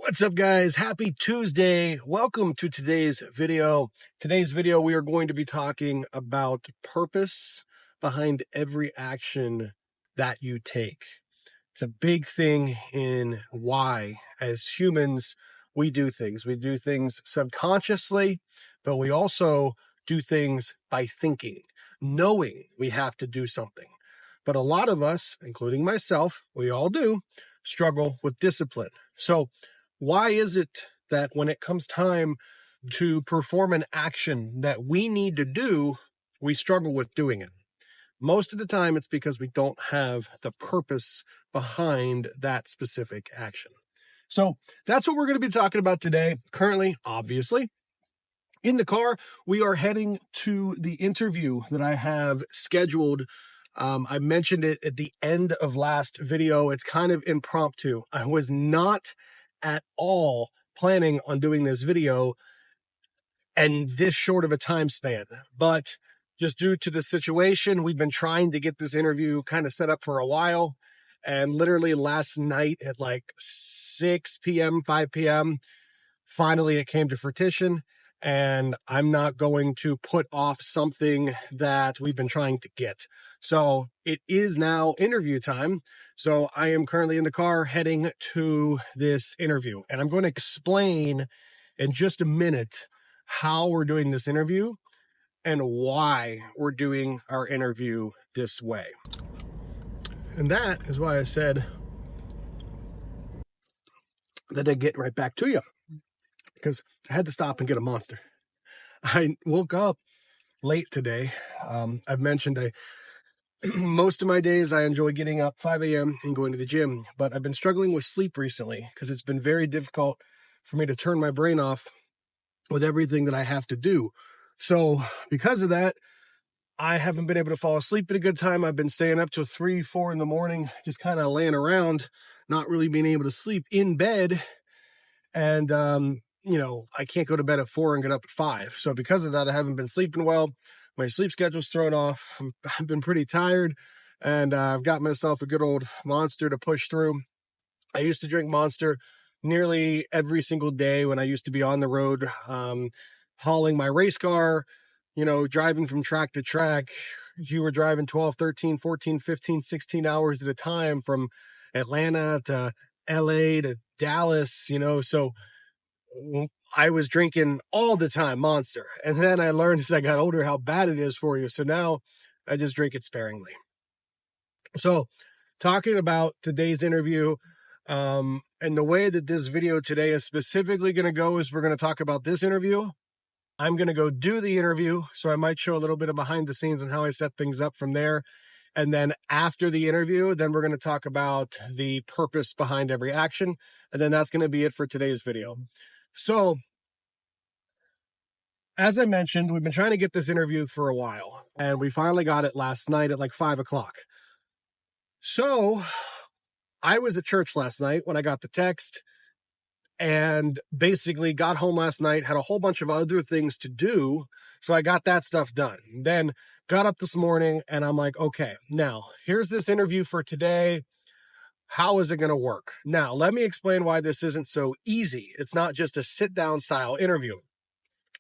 What's up, guys? Happy Tuesday. Welcome to today's video. Today's video, we are going to be talking about purpose behind every action that you take. It's a big thing in why, as humans, we do things. We do things subconsciously, but we also do things by thinking, knowing we have to do something. But a lot of us, including myself, we all do, struggle with discipline. So why is it that when it comes time to perform an action that we need to do, we struggle with doing it? Most of the time, it's because we don't have the purpose behind that specific action. So that's what we're going to be talking about today. Currently, obviously, in the car, we are heading to the interview that I have scheduled. I mentioned it at the end of last video. It's kind of impromptu. I was not at all planning on doing this video and this short of a time span, but just due to the situation, we've been trying to get this interview kind of set up for a while. And literally last night at like 6 p.m., 5 p.m., finally it came to fruition. And I'm not going to put off something that we've been trying to get. So it is now interview time. So I am currently in the car heading to this interview. And I'm going to explain in just a minute how we're doing this interview and why we're doing our interview this way. And that is why I said that I'd get right back to you, because I had to stop and get a Monster. I woke up late today. I've mentioned most of my days I enjoy getting up 5 a.m. and going to the gym, but I've been struggling with sleep recently because it's been very difficult for me to turn my brain off with everything that I have to do. So because of that, I haven't been able to fall asleep at a good time. I've been staying up till 3, 4 in the morning, just kind of laying around, not really being able to sleep in bed. And, I can't go to bed at 4 and get up at 5. So because of that, I haven't been sleeping well. My sleep schedule's thrown off. I've been pretty tired, and I've got myself a good old Monster to push through. I used to drink Monster nearly every single day when I used to be on the road, hauling my race car, driving from track to track. You were driving 12, 13, 14, 15, 16 hours at a time from Atlanta to LA to Dallas, so I was drinking all the time Monster. And then I learned as I got older how bad it is for you. So now I just drink it sparingly. So talking about today's interview, and the way that this video today is specifically going to go is we're going to talk about this interview. I'm going to go do the interview. So I might show a little bit of behind the scenes and how I set things up from there. And then after the interview, then we're going to talk about the purpose behind every action. And then that's going to be it for today's video. So, as I mentioned, we've been trying to get this interview for a while, and we finally got it last night at like 5 o'clock. So, I was at church last night when I got the text, and basically got home last night, had a whole bunch of other things to do, so I got that stuff done. Then got up this morning, and I'm like, okay, now, here's this interview for today. How is it going to work? Now, let me explain why this isn't so easy. It's not just a sit-down style interview.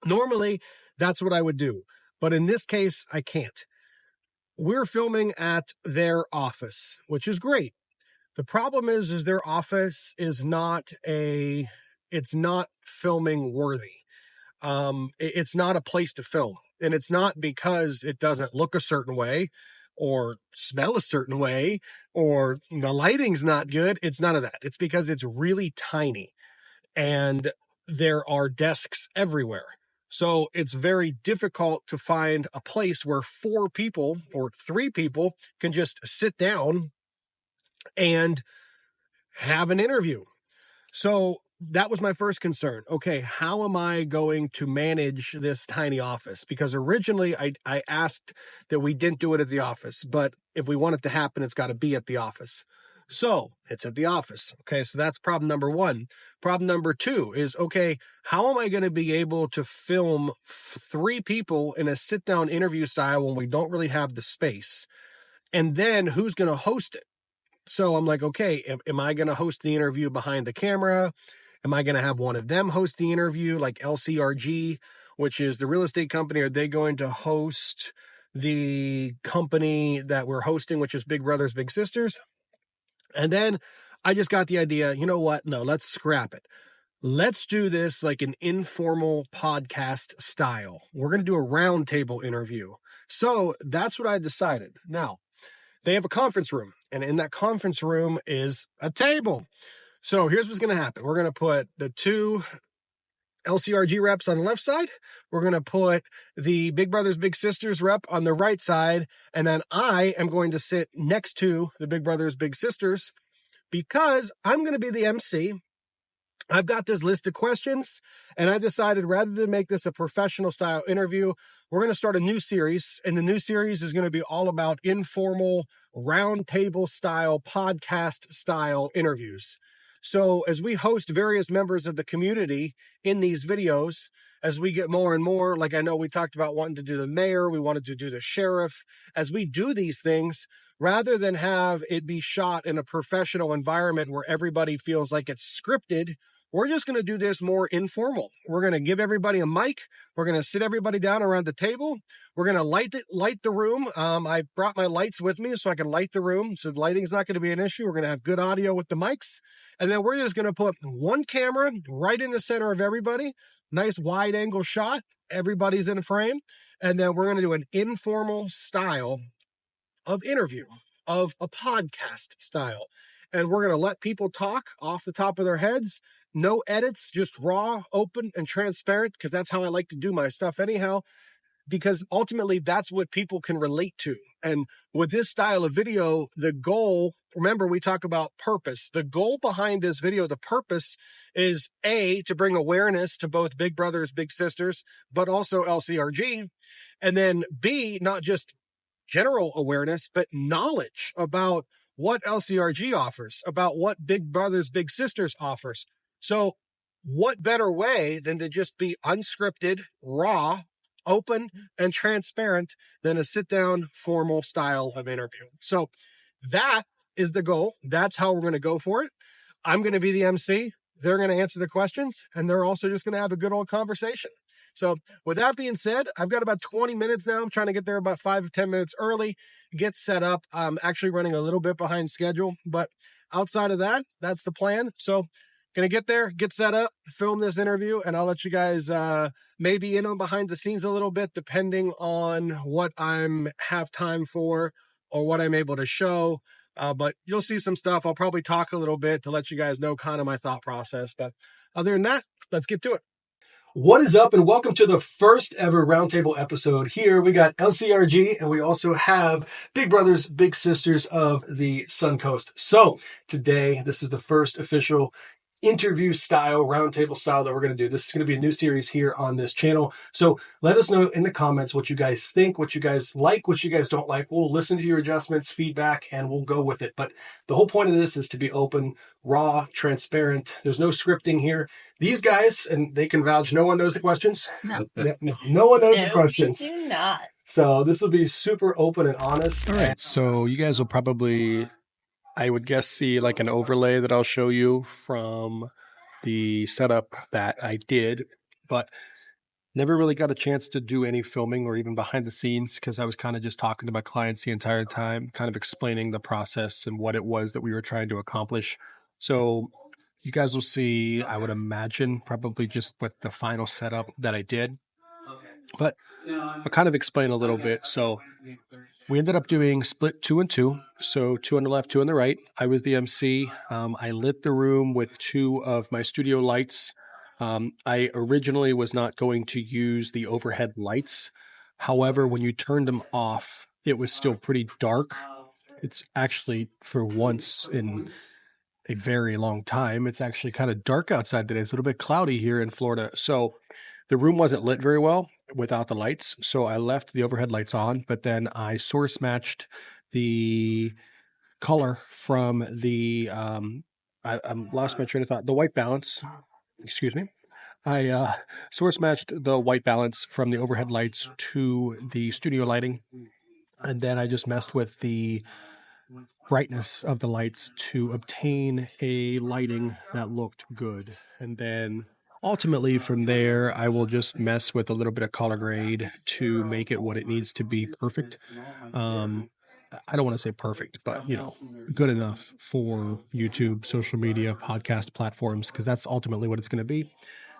Normally, that's what I would do. But in this case, I can't. We're filming at their office, which is great. The problem is their office is it's not filming worthy. It's not a place to film. And it's not because it doesn't look a certain way or smell a certain way, or the lighting's not good. It's none of that. It's because it's really tiny and there are desks everywhere. So it's very difficult to find a place where 4 people or 3 people can just sit down and have an interview. So that was my first concern. Okay, how am I going to manage this tiny office? Because originally I asked that we didn't do it at the office, but if we want it to happen, it's got to be at the office. So it's at the office. Okay, so that's problem number 1. Problem number 2 is, okay, how am I going to be able to film 3 people in a sit-down interview style when we don't really have the space? And then who's going to host it? So I'm like, okay, am I going to host the interview behind the camera? Am I going to have one of them host the interview, like LCRG, which is the real estate company? Are they going to host the company that we're hosting, which is Big Brothers Big Sisters? And then I just got the idea, you know what? No, let's scrap it. Let's do this like an informal podcast style. We're going to do a roundtable interview. So that's what I decided. Now, they have a conference room, and in that conference room is a table. So here's what's going to happen. We're going to put the two LCRG reps on the left side. We're going to put the Big Brothers Big Sisters rep on the right side. And then I am going to sit next to the Big Brothers Big Sisters because I'm going to be the MC. I've got this list of questions, and I decided rather than make this a professional style interview, we're going to start a new series. And the new series is going to be all about informal roundtable style, podcast style interviews. So as we host various members of the community in these videos, as we get more and more, like I know we talked about wanting to do the mayor, we wanted to do the sheriff. As we do these things, rather than have it be shot in a professional environment where everybody feels like it's scripted, we're just going to do this more informal. We're going to give everybody a mic. We're going to sit everybody down around the table. We're going to light the room. I brought my lights with me so I can light the room. So lighting's not going to be an issue. We're going to have good audio with the mics. And then we're just going to put one camera right in the center of everybody. Nice wide angle shot. Everybody's in frame. And then we're going to do an informal style of interview, of a podcast style. And we're going to let people talk off the top of their heads. No edits, just raw, open, and transparent, because that's how I like to do my stuff anyhow, because ultimately that's what people can relate to. And with this style of video, the goal, remember we talk about purpose. The goal behind this video, the purpose is A, to bring awareness to both Big Brothers, Big Sisters, but also LCRG. And then B, not just general awareness, but knowledge about what LCRG offers, about what Big Brothers Big Sisters offers. So what better way than to just be unscripted, raw, open, and transparent than a sit-down formal style of interview? So that is the goal. That's how we're going to go for it. I'm going to be the MC. They're going to answer the questions, and they're also just going to have a good old conversation. So with that being said, I've got about 20 minutes now. I'm trying to get there about 5 to 10 minutes early, get set up. I'm actually running a little bit behind schedule, but outside of that, that's the plan. So going to get there, get set up, film this interview, and I'll let you guys maybe in on behind the scenes a little bit, depending on what I'm have time for or what I'm able to show. But you'll see some stuff. I'll probably talk a little bit to let you guys know kind of my thought process. But other than that, let's get to it. What is up, and welcome to the first ever Roundtable episode. Here we got LCRG, and we also have Big Brothers Big Sisters of the Suncoast. So today, this is the first official interview style, roundtable style that we're going to do. This is going to be a new series here on this channel. So let us know in the comments what you guys think, what you guys like, what you guys don't like. We'll listen to your adjustments, feedback, and we'll go with it. But the whole point of this is to be open, raw, transparent. There's no scripting here. These guys, and they can vouch, no one knows the questions. No. No one knows the questions. We do not. So this will be super open and honest. All right. So you guys will probably, I would guess, see like an overlay that I'll show you from the setup that I did, but never really got a chance to do any filming or even behind the scenes because I was kind of just talking to my clients the entire time, kind of explaining the process and what it was that we were trying to accomplish. So you guys will see, I would imagine, probably just with the final setup that I did. But I'll kind of explain a little bit. So we ended up doing split 2 and 2. So 2 on the left, 2 on the right. I was the MC. I lit the room with 2 of my studio lights. I originally was not going to use the overhead lights. However, when you turned them off, it was still pretty dark. It's actually, for once in a very long time, it's actually kind of dark outside today. It's a little bit cloudy here in Florida. So the room wasn't lit very well without the lights. So I left the overhead lights on, but then I source matched the color from the, I lost my train of thought, the white balance, excuse me. I source matched the white balance from the overhead lights to the studio lighting. And then I just messed with the brightness of the lights to obtain a lighting that looked good. And then ultimately from there, I will just mess with a little bit of color grade to make it what it needs to be perfect. I don't want to say perfect, but good enough for YouTube, social media, podcast platforms, because that's ultimately what it's going to be.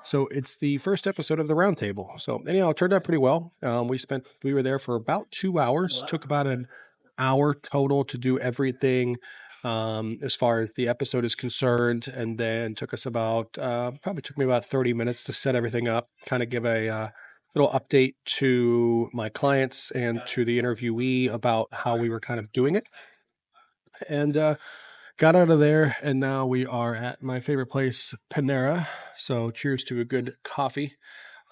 So it's the first episode of the Roundtable. So anyhow, it turned out pretty well. We were there for about 2 hours. Took about an hour total to do everything as far as the episode is concerned, and then took us about probably took me about 30 minutes to set everything up, kind of give a little update to my clients and to the interviewee about how we were kind of doing it, and got out of there, and now we are at my favorite place, Panera. So cheers to a good coffee.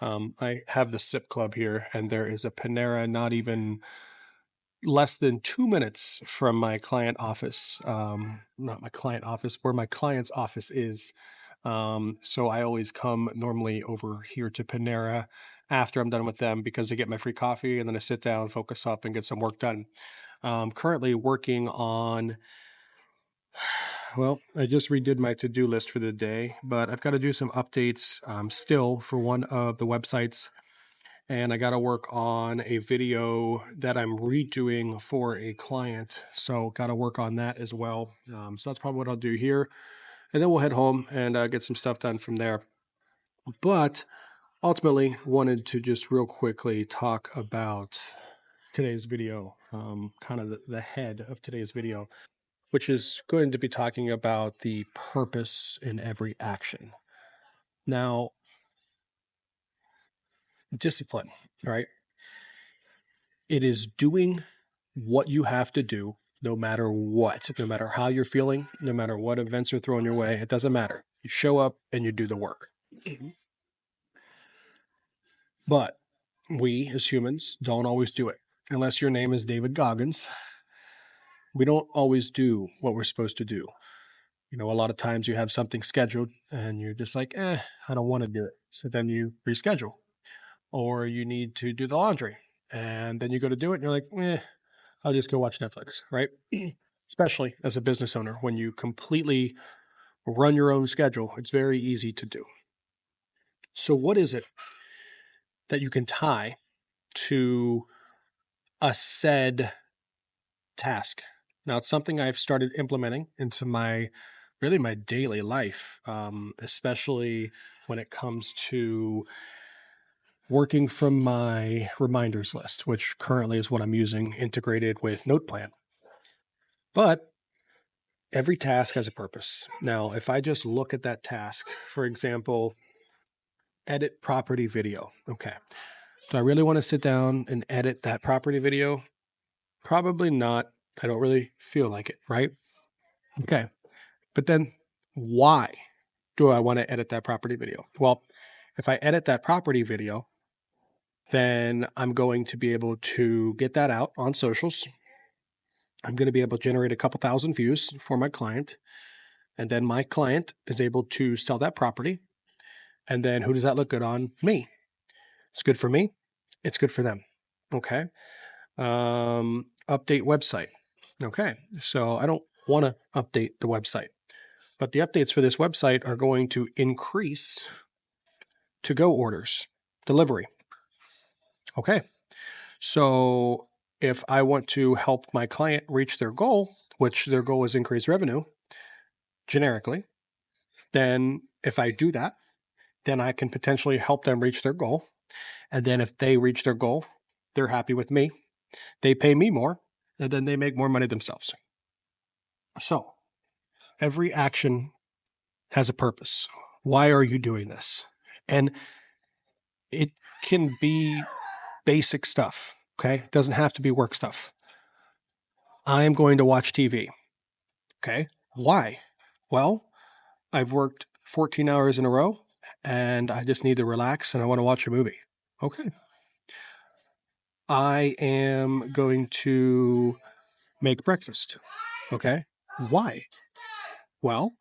I have the Sip Club here, and there is a Panera not even less than 2 minutes from my client office. Not my client office, where my client's office is. So I always come normally over here to Panera after I'm done with them because I get my free coffee and then I sit down, focus up, and get some work done. Currently working on, well, I just redid my to-do list for the day, but I've got to do some updates still for one of the websites. And I got to work on a video that I'm redoing for a client. So got to work on that as well. So that's probably what I'll do here. And then we'll head home and get some stuff done from there. But ultimately, wanted to just real quickly talk about today's video, kind of the head of today's video, which is going to be talking about the purpose in every action. Now, discipline, right? It is doing what you have to do, no matter what, no matter how you're feeling, no matter what events are thrown your way. It doesn't matter. You show up and you do the work. But we as humans don't always do it. Unless your name is David Goggins, we don't always do what we're supposed to do. A lot of times you have something scheduled and you're just like, I don't want to do it. So then you reschedule. Or you need to do the laundry and then you go to do it and you're like, I'll just go watch Netflix, right? Especially as a business owner, when you completely run your own schedule, it's very easy to do. So what is it that you can tie to a said task? Now, it's something I've started implementing into my daily life, especially when it comes to working from my reminders list, which currently is what I'm using integrated with NotePlan. But every task has a purpose. Now, if I just look at that task, for example, edit property video. Okay. Do I really want to sit down and edit that property video? Probably not. I don't really feel like it, right? Okay. But then why do I want to edit that property video? Well, if I edit that property video, then I'm going to be able to get that out on socials. I'm going to be able to generate a couple thousand views for my client. And then my client is able to sell that property. And then who does that look good on? Me. It's good for me. It's good for them. Okay. Update website. Okay. So I don't want to update the website, but the updates for this website are going to increase to-go orders, delivery. Okay. So if I want to help my client reach their goal, which their goal is increase revenue generically, then if I do that, then I can potentially help them reach their goal. And then if they reach their goal, they're happy with me. They pay me more, and then they make more money themselves. So every action has a purpose. Why are you doing this? And it can be basic stuff, okay? It doesn't have to be work stuff. I am going to watch TV. Okay. Why? Well, I've worked 14 hours in a row and I just need to relax and I want to watch a movie. Okay. I am going to make breakfast. Okay. Why? Well,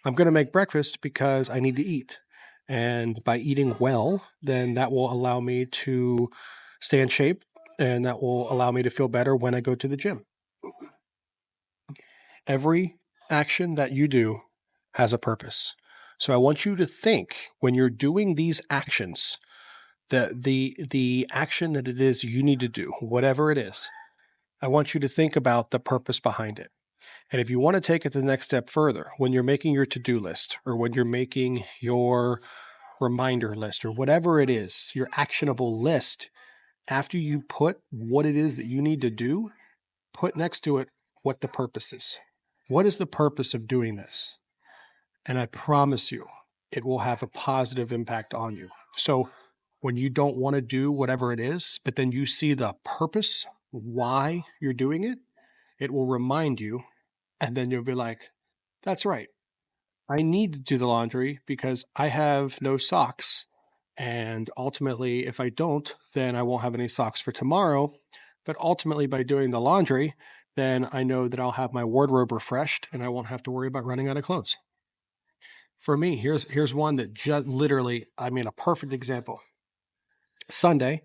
I'm going to make breakfast because I need to eat. And by eating well, then that will allow me to stay in shape and that will allow me to feel better when I go to the gym. Every action that you do has a purpose. So I want you to think when you're doing these actions, the action that it is you need to do, whatever it is, I want you to think about the purpose behind it. And if you want to take it the next step further, when you're making your to-do list or when you're making your reminder list or whatever it is, your actionable list, after you put what it is that you need to do, put next to it what the purpose is. What is the purpose of doing this? And I promise you, it will have a positive impact on you. So when you don't want to do whatever it is, but then you see the purpose, why you're doing it, it will remind you. And then you'll be like, that's right. I need to do the laundry because I have no socks. And ultimately, if I don't, then I won't have any socks for tomorrow. But ultimately, by doing the laundry, then I know that I'll have my wardrobe refreshed and I won't have to worry about running out of clothes. For me, here's one that just literally, I mean, a perfect example. Sunday,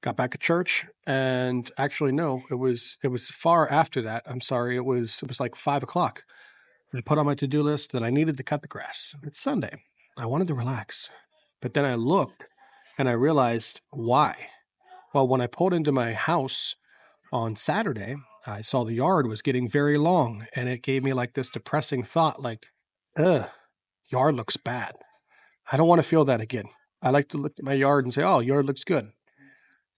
got back at church, and actually, no, it was far after that. I'm sorry, it was like 5 o'clock. I put on my to-do list that I needed to cut the grass. It's Sunday. I wanted to relax. But then I looked and I realized why. Well, when I pulled into my house on Saturday, I saw the yard was getting very long, and it gave me like this depressing thought like, ugh, yard looks bad. I don't want to feel that again. I like to look at my yard and say, oh, yard looks good.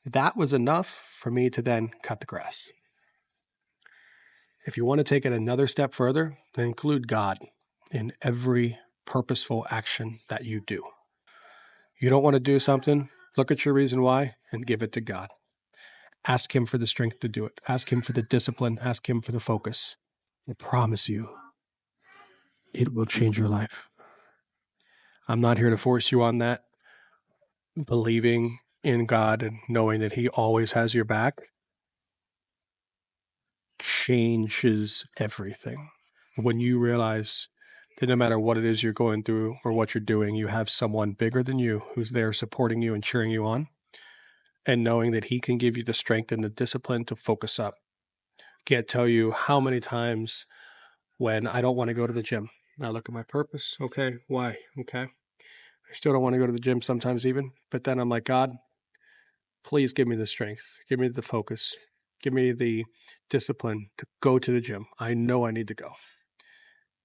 That was enough for me to then cut the grass. If you want to take it another step further, then include God in every purposeful action that you do. You don't want to do something, look at your reason why and give it to God. Ask Him for the strength to do it. Ask Him for the discipline. Ask Him for the focus. I promise you, it will change your life. I'm not here to force you on that. Believing in God and knowing that He always has your back changes everything. When you realize that no matter what it is you're going through or what you're doing, you have someone bigger than you who's there supporting you and cheering you on, and knowing that He can give you the strength and the discipline to focus up. Can't tell you how many times when I don't want to go to the gym, I look at my purpose. Okay, why? Okay. I still don't want to go to the gym sometimes even, but then I'm like, God, please give me the strength, give me the focus, give me the discipline to go to the gym. I know I need to go.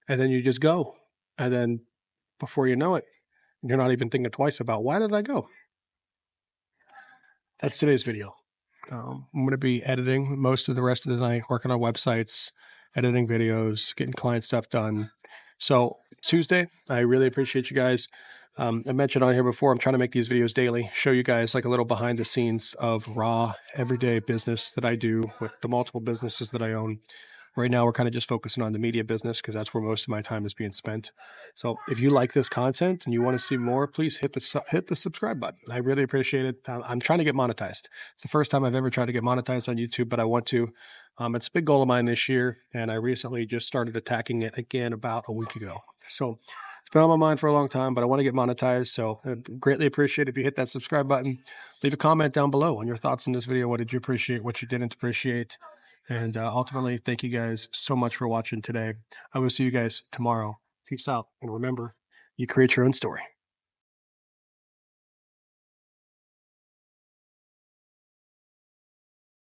And then you just go. And then before you know it, you're not even thinking twice about why did I go? That's today's video. I'm going to be editing most of the rest of the night, working on websites, editing videos, getting client stuff done. So it's Tuesday. I really appreciate you guys. I mentioned on here before, I'm trying to make these videos daily, show you guys like a little behind the scenes of raw everyday business that I do with the multiple businesses that I own. Right now, we're kind of just focusing on the media business because that's where most of my time is being spent. So if you like this content and you want to see more, please hit the subscribe button. I really appreciate it. I'm trying to get monetized. It's the first time I've ever tried to get monetized on YouTube, but I want to. It's a big goal of mine this year, and I recently just started attacking it again about a week ago. So it's been on my mind for a long time, but I want to get monetized. So I'd greatly appreciate if you hit that subscribe button. Leave a comment down below on your thoughts on this video. What did you appreciate? What you didn't appreciate? And ultimately, thank you guys so much for watching today. I will see you guys tomorrow. Peace out. And remember, you create your own story.